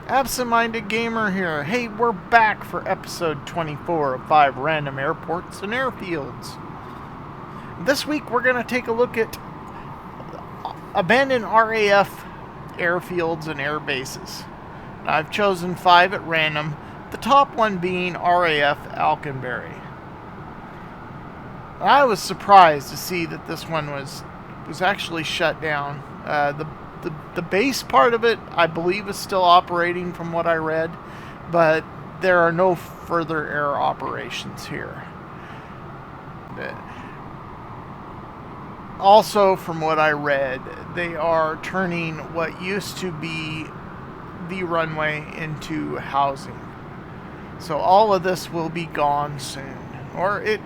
Absent-minded Gamer here. Hey, we're back for episode 24 of 5 Random Airports and Airfields. This week we're going to take a look at abandoned RAF airfields and airbases. I've chosen 5 at random, the top one being RAF Alconbury. I was surprised to see that this one was actually shut down. The base part of it, I believe, is still operating from what I read, but there are no further air operations here. Also, from what I read, they are turning what used to be the runway into housing. So all of this will be gone soon, or it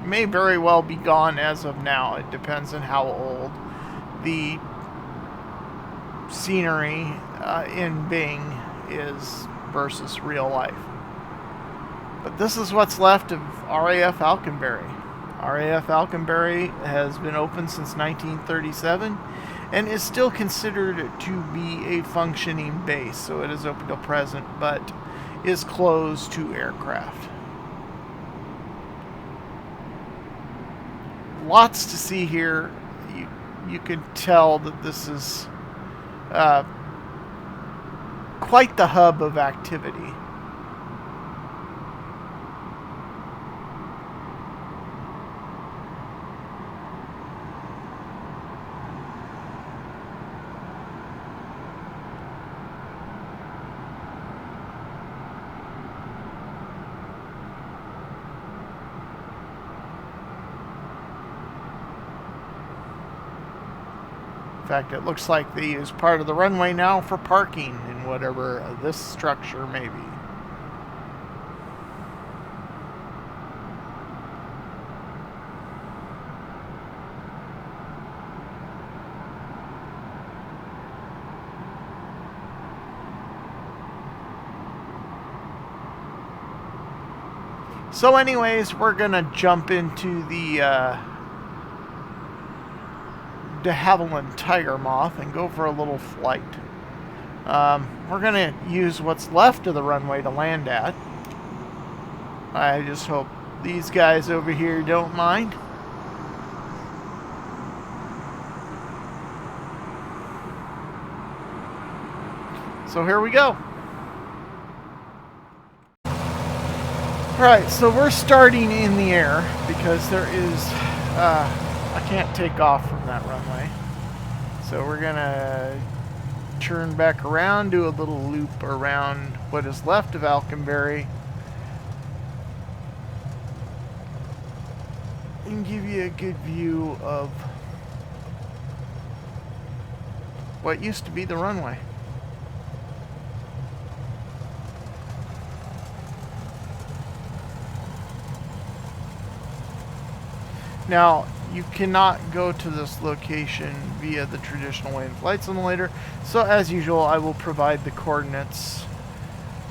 may very well be gone as of now. It depends on how old the scenery in Bing is versus real life. But this is what's left of RAF Alconbury. RAF Alconbury has been open since 1937 and is still considered to be a functioning base, so it is open till present, but is closed to aircraft. Lots to see here. You can tell that this is quite the hub of activity. In fact, it looks like they use part of the runway now for parking in whatever this structure may be. So anyways, we're going to jump into the de Havilland Tiger Moth and go for a little flight. We're going to use what's left of the runway to land at. I just hope these guys over here don't mind. So here we go. Alright, so we're starting in the air because there is I can't take off from that runway. So we're gonna turn back around, do a little loop around what is left of Alconbury, and give you a good view of what used to be the runway. Now, you cannot go to this location via the traditional way in Flight Simulator, so as usual I will provide the coordinates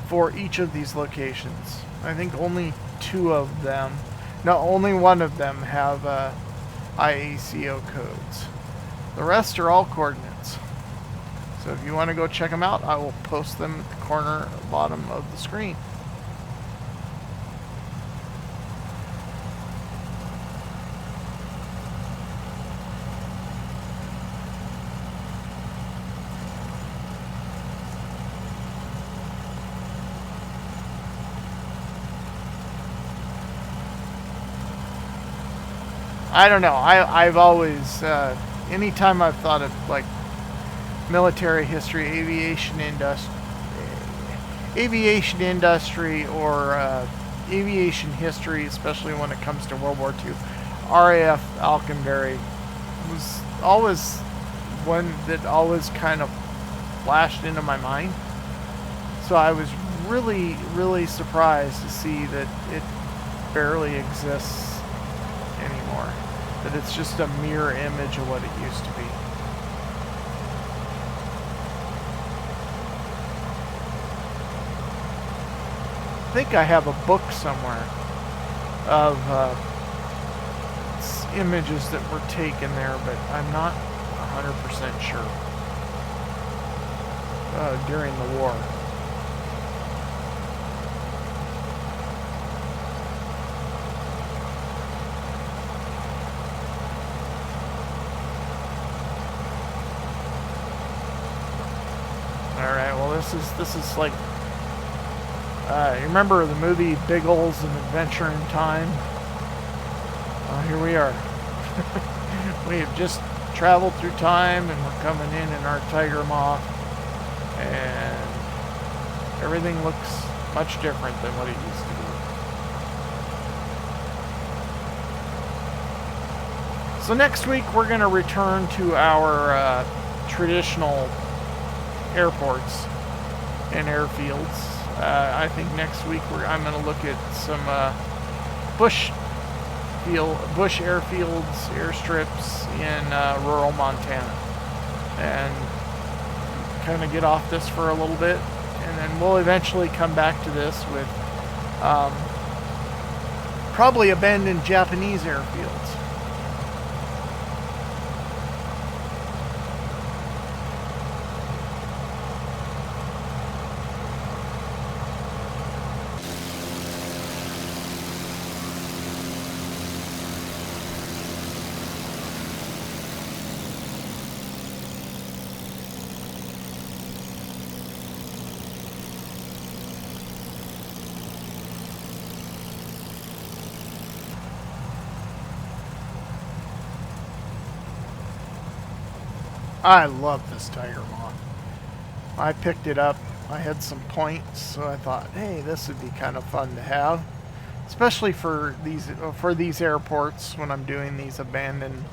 for each of these locations. I think only only one of them have IACO codes. The rest are all coordinates. So if you want to go check them out, I will post them at the corner bottom of the screen. I don't know. I've always, anytime I've thought of like military history, aviation industry, or aviation history, especially when it comes to World War II, RAF Alconbury was always one that always kind of flashed into my mind. So I was really, really surprised to see that it barely exists anymore. That it's just a mirror image of what it used to be. I think I have a book somewhere of images that were taken there, but I'm not 100% sure. During the war. this is like, you remember the movie Biggles and Adventure in Time? Oh, here we are. We have just traveled through time, and we're coming in our Tiger Moth, and everything looks much different than what it used to be. So next week we're going to return to our traditional airports and airfields. I think next week I'm going to look at some bush airfields, airstrips in rural Montana, and kind of get off this for a little bit, and then we'll eventually come back to this with probably abandoned Japanese airfields. I love this Tiger Moth. I picked it up. I had some points, so I thought, hey, this would be kind of fun to have, especially for these airports when I'm doing these abandoned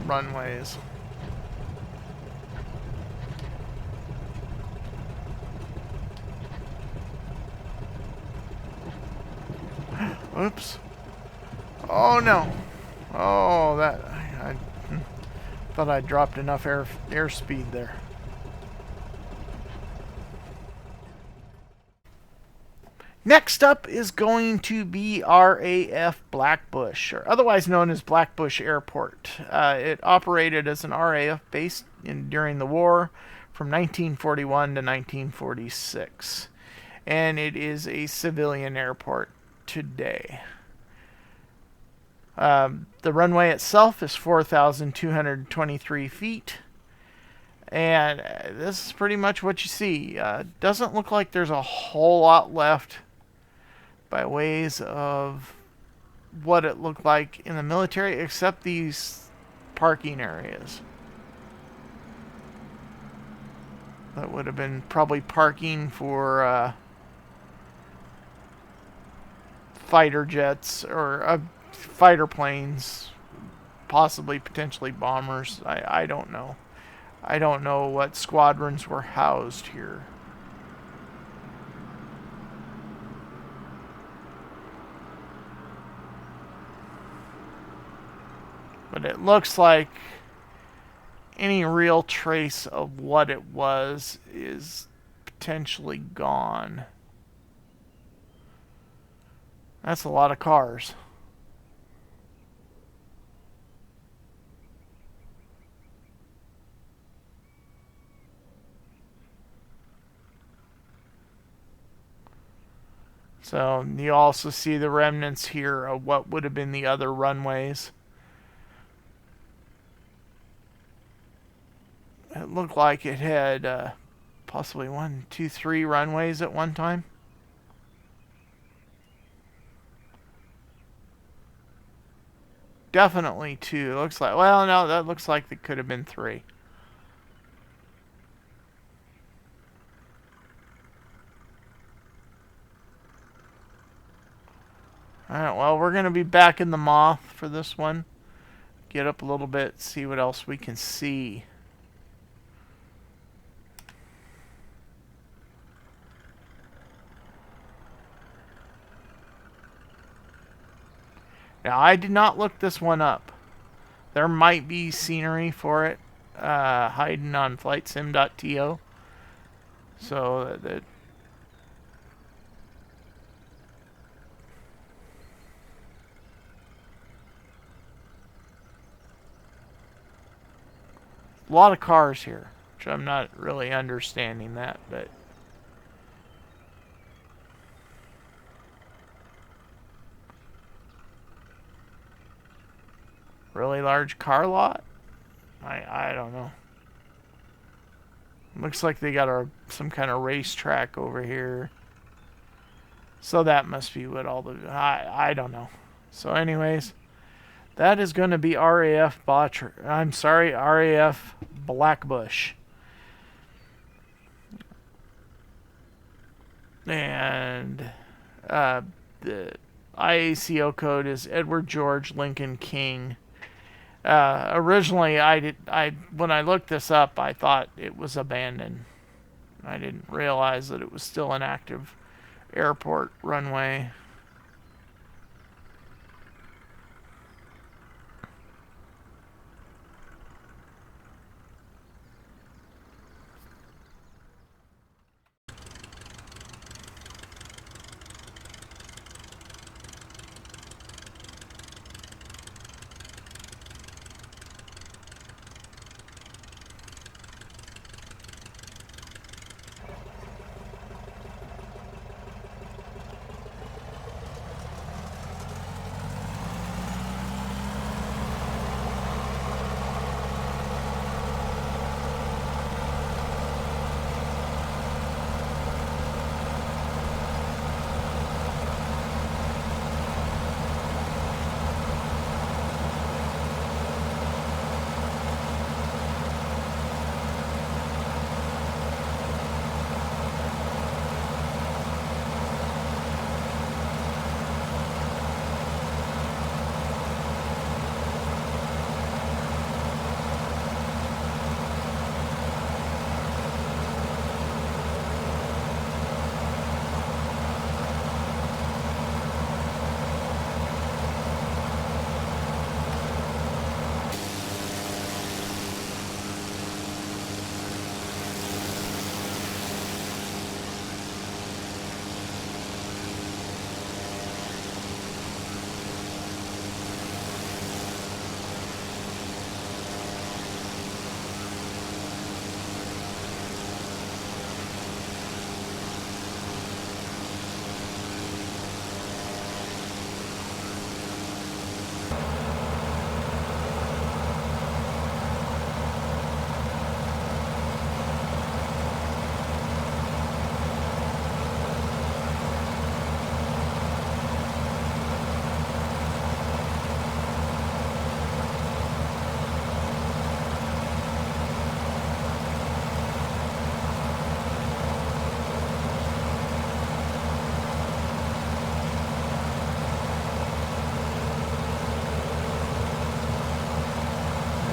runways. Oops. Oh no. Oh, that I thought I dropped enough airspeed there. Next up is going to be RAF Blackbush, or otherwise known as Blackbush Airport. It operated as an RAF base during the war from 1941 to 1946, and it is a civilian airport today. The runway itself is 4,223 feet, and this is pretty much what you see. Doesn't look like there's a whole lot left by ways of what it looked like in the military, except these parking areas. That would have been probably parking for fighter jets or fighter planes, possibly potentially bombers. I don't know. I don't know what squadrons were housed here. But it looks like any real trace of what it was is potentially gone. That's a lot of cars. So you also see the remnants here of what would have been the other runways. It looked like it had possibly 1, 2, 3 runways at one time. Definitely 2. It looks like, well, no, that looks like it could have been 3. Alright, well, we're going to be back in the Moth for this one. Get up a little bit, see what else we can see. Now, I did not look this one up. There might be scenery for it hiding on flightsim.to. So that a lot of cars here, which I'm not really understanding that, but really large car lot? I don't know. Looks like they got some kind of racetrack over here. So that must be what all the... I don't know. So anyways, that is going to be RAF RAF Blackbush. And the IACO code is Edward George Lincoln King. Originally, when I looked this up, I thought it was abandoned. I didn't realize that it was still an active airport runway.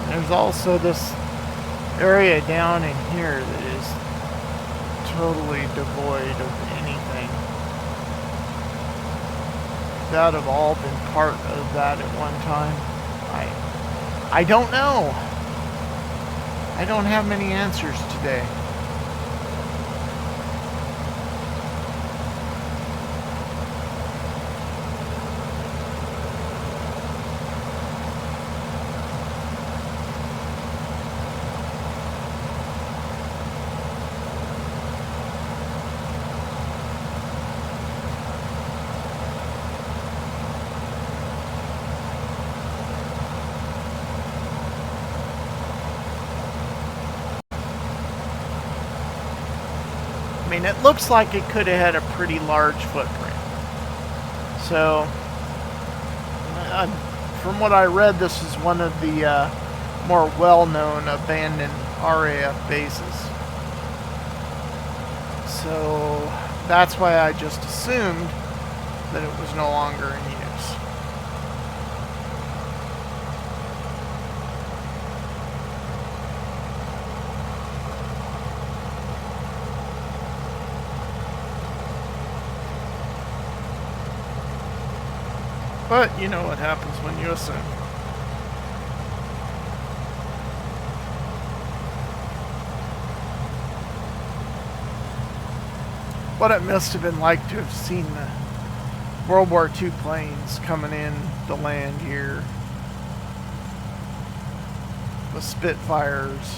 There's also this area down in here that is totally devoid of anything. That have all been part of that at one time. I don't know. I don't have many answers today. I mean, it looks like it could have had a pretty large footprint. So, from what I read, this is one of the more well-known abandoned RAF bases. So, that's why I just assumed that it was no longer in use. But you know what happens when you assume. What it must have been like to have seen the World War II planes coming in to land here. The Spitfires.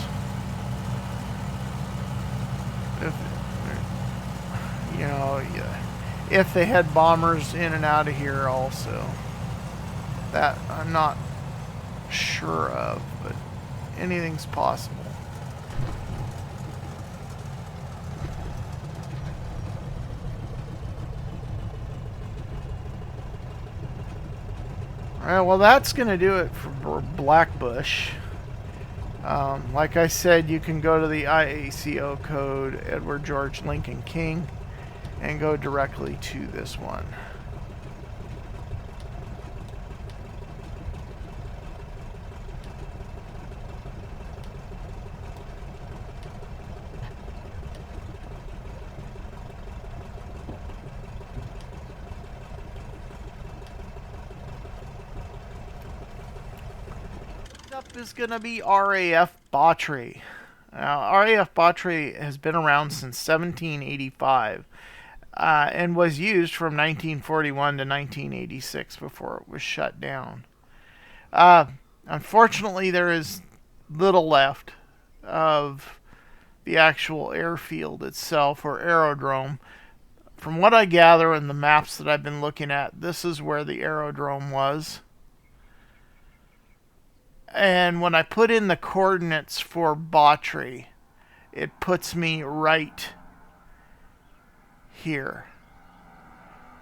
If they had bombers in and out of here also. That I'm not sure of, but anything's possible. Alright, well that's going to do it for Blackbush. Like I said, you can go to the IACO code Edward George Lincoln King and go directly to this one. Up is going to be RAF Botry. Now, RAF Botry has been around since 1785 and was used from 1941 to 1986 before it was shut down. Unfortunately, there is little left of the actual airfield itself or aerodrome. From what I gather in the maps that I've been looking at, this is where the aerodrome was. And when I put in the coordinates for Botry, it puts me right here.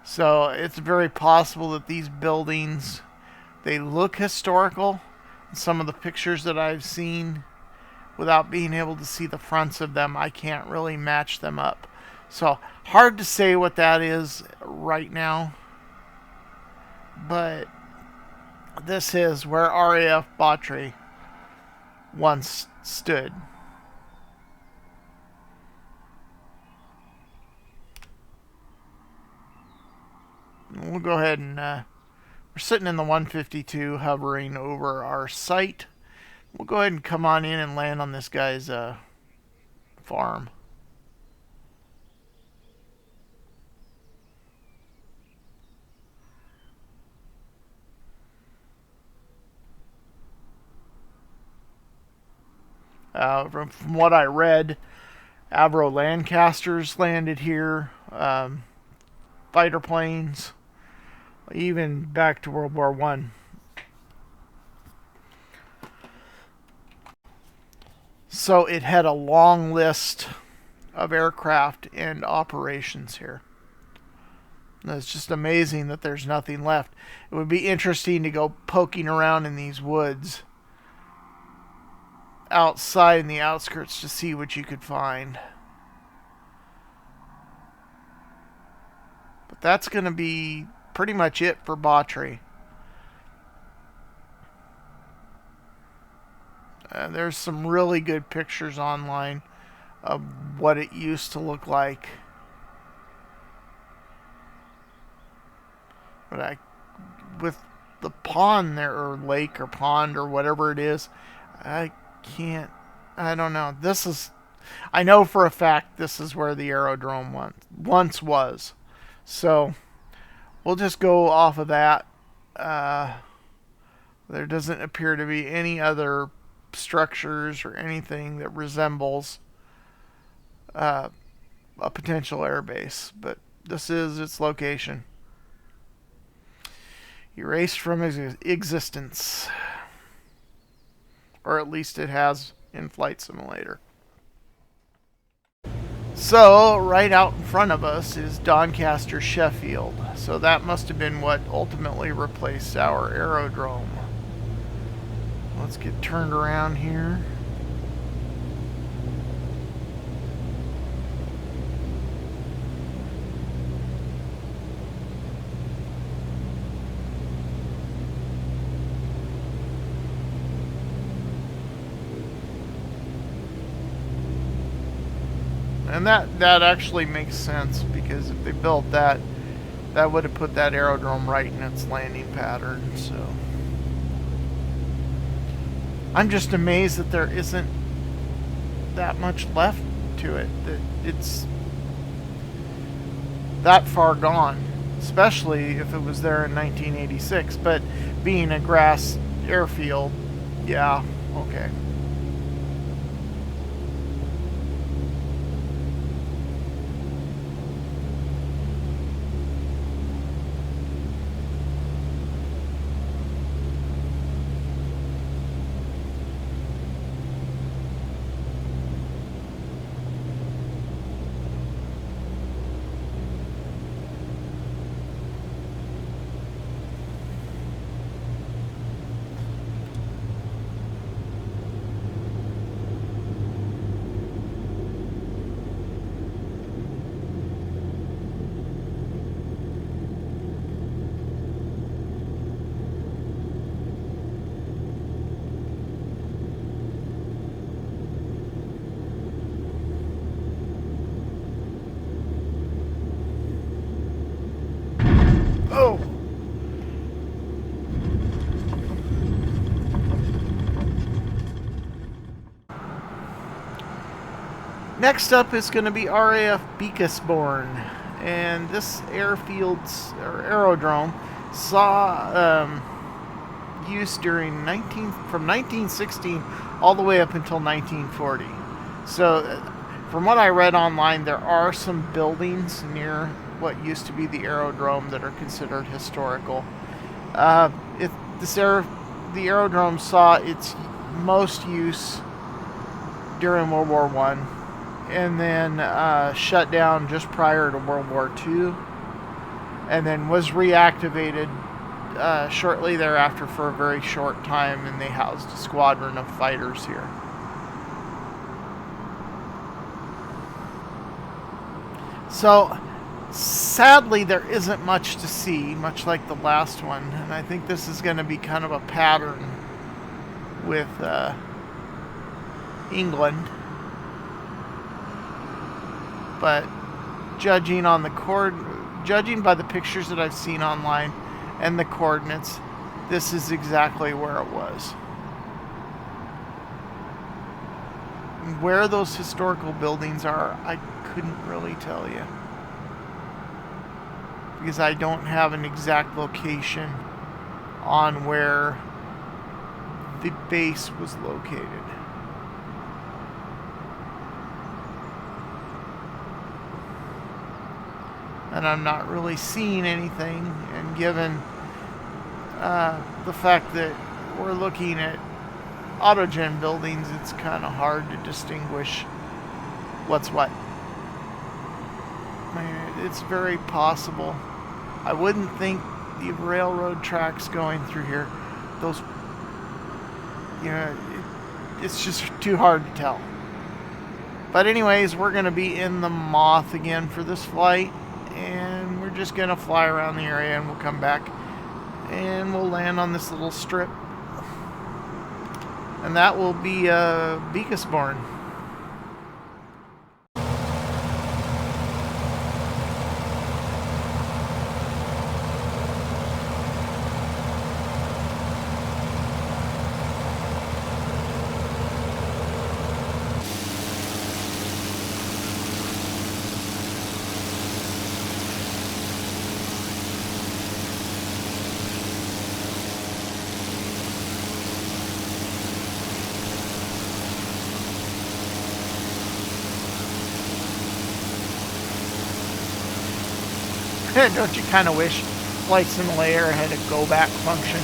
So it's very possible that these buildings, they look historical. Some of the pictures that I've seen, without being able to see the fronts of them, I can't really match them up. So hard to say what that is right now. But this is where RAF Botry once stood. We'll go ahead and we're sitting in the 152 hovering over our site. We'll go ahead and come on in and land on this guy's farm. From what I read, Avro Lancasters landed here, fighter planes, even back to World War I. So it had a long list of aircraft and operations here. It's just amazing that there's nothing left. It would be interesting to go poking around in these woods outside in the outskirts to see what you could find. But that's going to be pretty much it for Botry. There's some really good pictures online of what it used to look like. But with the pond there, or lake or pond or whatever it is, I don't know. I know for a fact this is where the aerodrome once was. So we'll just go off of that. There doesn't appear to be any other structures or anything that resembles a potential airbase, but this is its location. Erased from existence. Or at least it has in Flight Simulator. So, right out in front of us is Doncaster, Sheffield. So that must have been what ultimately replaced our aerodrome. Let's get turned around here. And that actually makes sense, because if they built that, that would have put that aerodrome right in its landing pattern. So I'm just amazed that there isn't that much left to it, that it's that far gone, especially if it was there in 1986. But being a grass airfield, yeah, okay. Next up is going to be RAF Beaconsbourne, and this airfields or aerodrome saw use during from 1916 all the way up until 1940. So, from what I read online, there are some buildings near what used to be the aerodrome that are considered historical. The aerodrome saw its most use during World War I, and then shut down just prior to World War II, and then was reactivated shortly thereafter for a very short time, and they housed a squadron of fighters here. So, sadly, there isn't much to see, much like the last one, and I think this is going to be kind of a pattern with England. But judging by the pictures that I've seen online and the coordinates, this is exactly where it was. Where those historical buildings are, I couldn't really tell you, because I don't have an exact location on where the base was located. And I'm not really seeing anything, and given the fact that we're looking at autogen buildings, it's kind of hard to distinguish what's what. I mean, it's very possible. I wouldn't think the railroad tracks going through here, those, it's just too hard to tell. But anyways, we're going to be in the Moth again for this flight, and we're just going to fly around the area, and we'll come back and we'll land on this little strip, and that will be Beaconsbourne. Don't you kind of wish Flight Simulator had a go back function?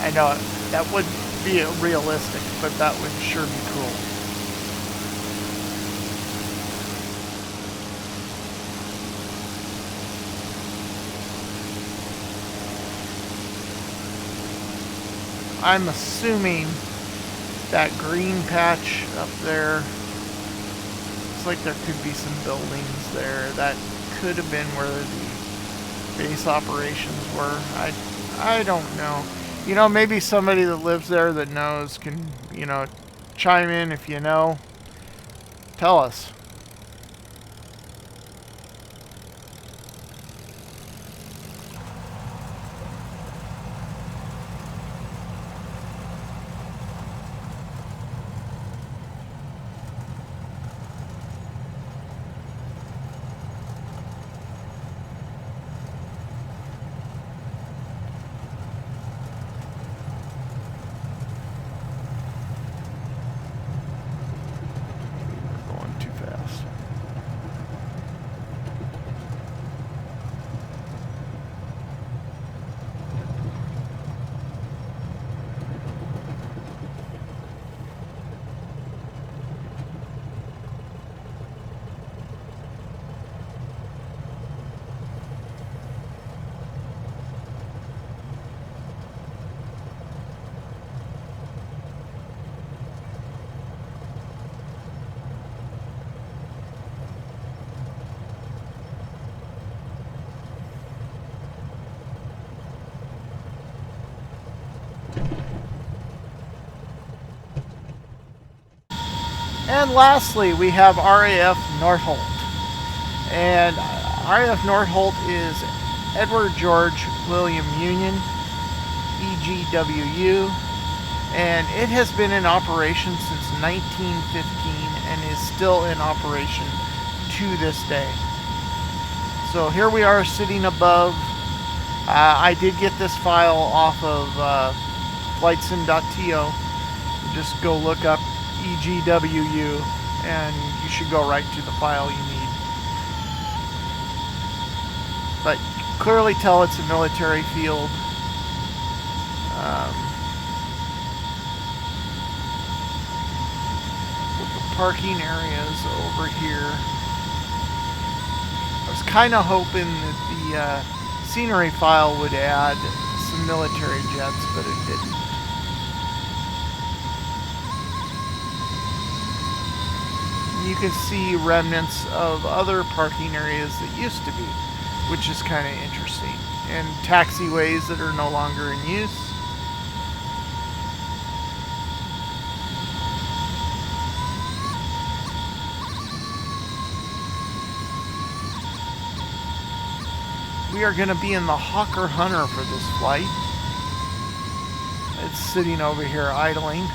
I know that wouldn't be realistic, but that would sure be cool. I'm assuming that green patch up there, looks like there could be some buildings there. That could have been where the base operations were. I don't know. Maybe somebody that lives there that knows can, chime in if you know. Tell us. And lastly, we have RAF Northolt. And RAF Northolt is Edward George William Union, EGWU, and it has been in operation since 1915 and is still in operation to this day. So here we are sitting above. I did get this file off of flightsim.to. Just go look up EGWU and you should go right to the file you need. But you can clearly tell it's a military field. With the parking areas over here. I was kind of hoping that the scenery file would add some military jets, but it didn't. You can see remnants of other parking areas that used to be, which is kind of interesting. And taxiways that are no longer in use. We are going to be in the Hawker Hunter for this flight. It's sitting over here idling.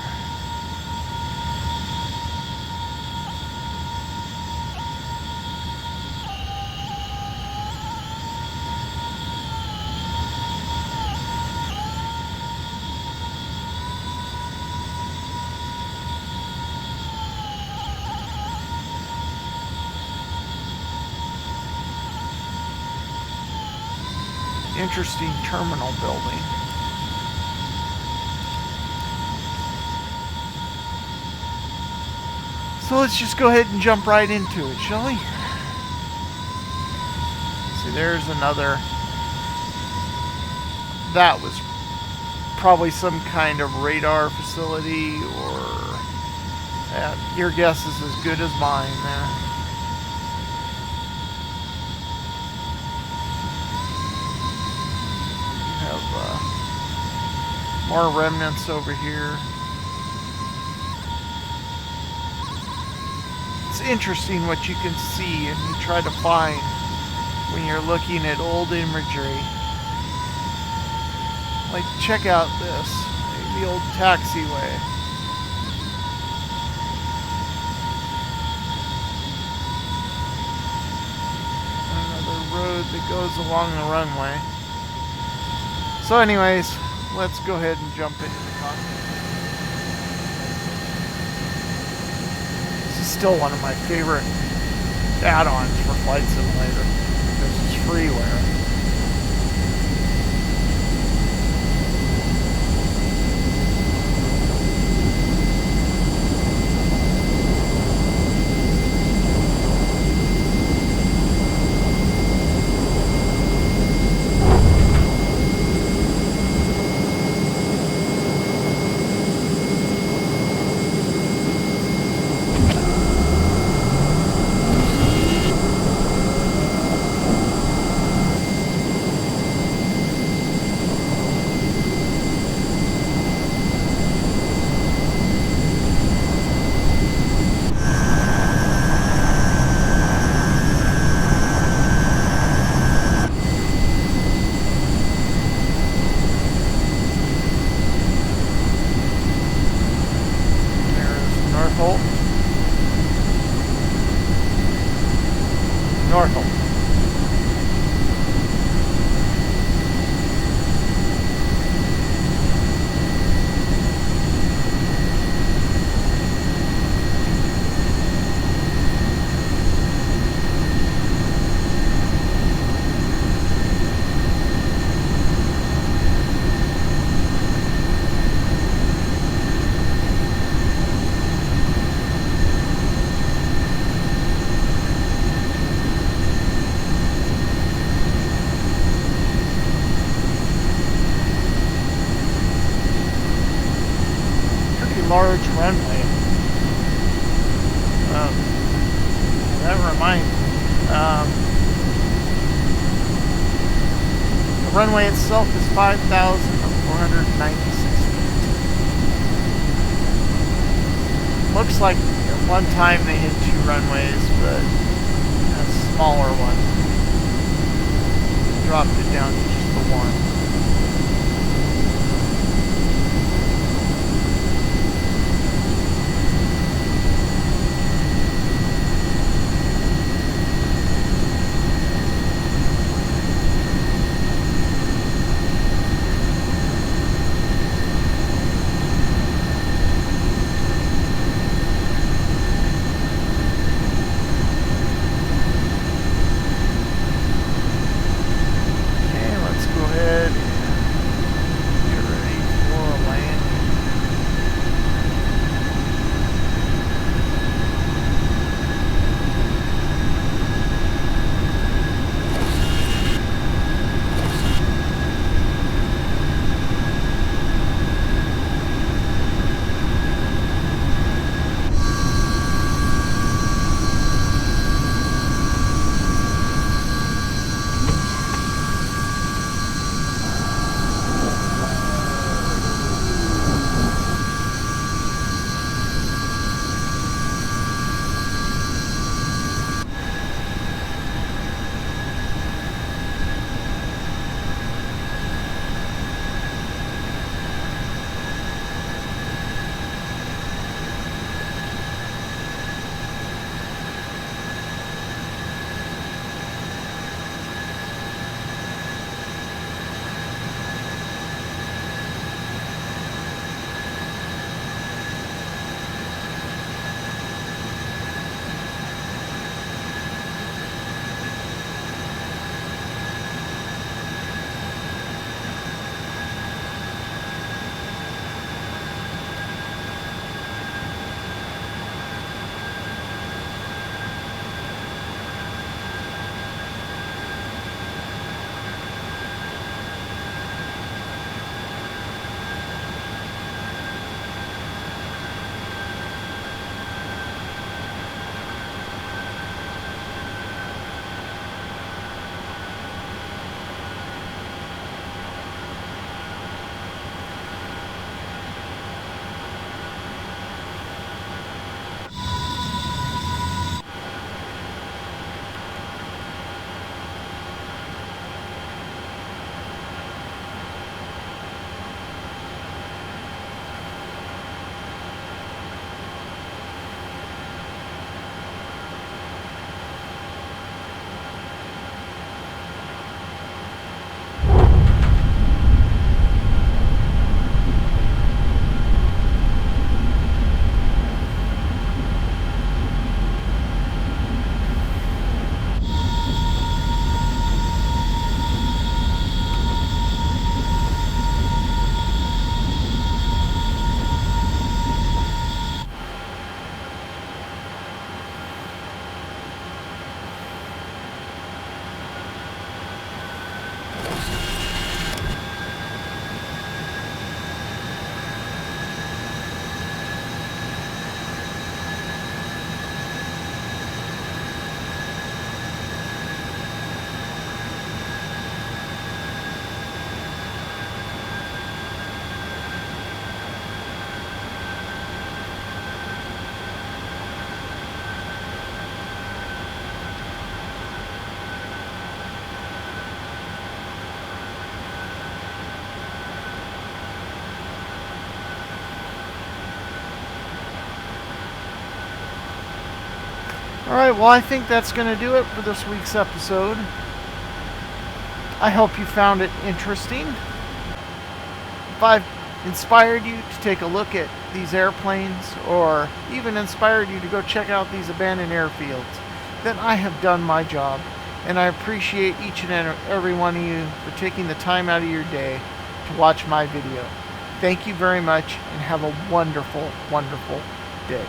Interesting terminal building. So let's just go ahead and jump right into it, shall we? See, there's another. That was probably some kind of radar facility, or your guess is as good as mine there. More remnants over here. It's interesting what you can see and you try to find when you're looking at old imagery. Like, check out this, the old taxiway. Another road that goes along the runway. So anyways, let's go ahead and jump into the cockpit. This is still one of my favorite add-ons for Flight Simulator because it's freeware. Large runway. That reminds me. The runway itself is 5,496 feet. Looks like at one time they had 2 runways, but a smaller one dropped it down to just the one. Alright, well, I think that's going to do it for this week's episode. I hope you found it interesting. If I've inspired you to take a look at these airplanes, or even inspired you to go check out these abandoned airfields, then I have done my job. And I appreciate each and every one of you for taking the time out of your day to watch my video. Thank you very much, and have a wonderful, wonderful day.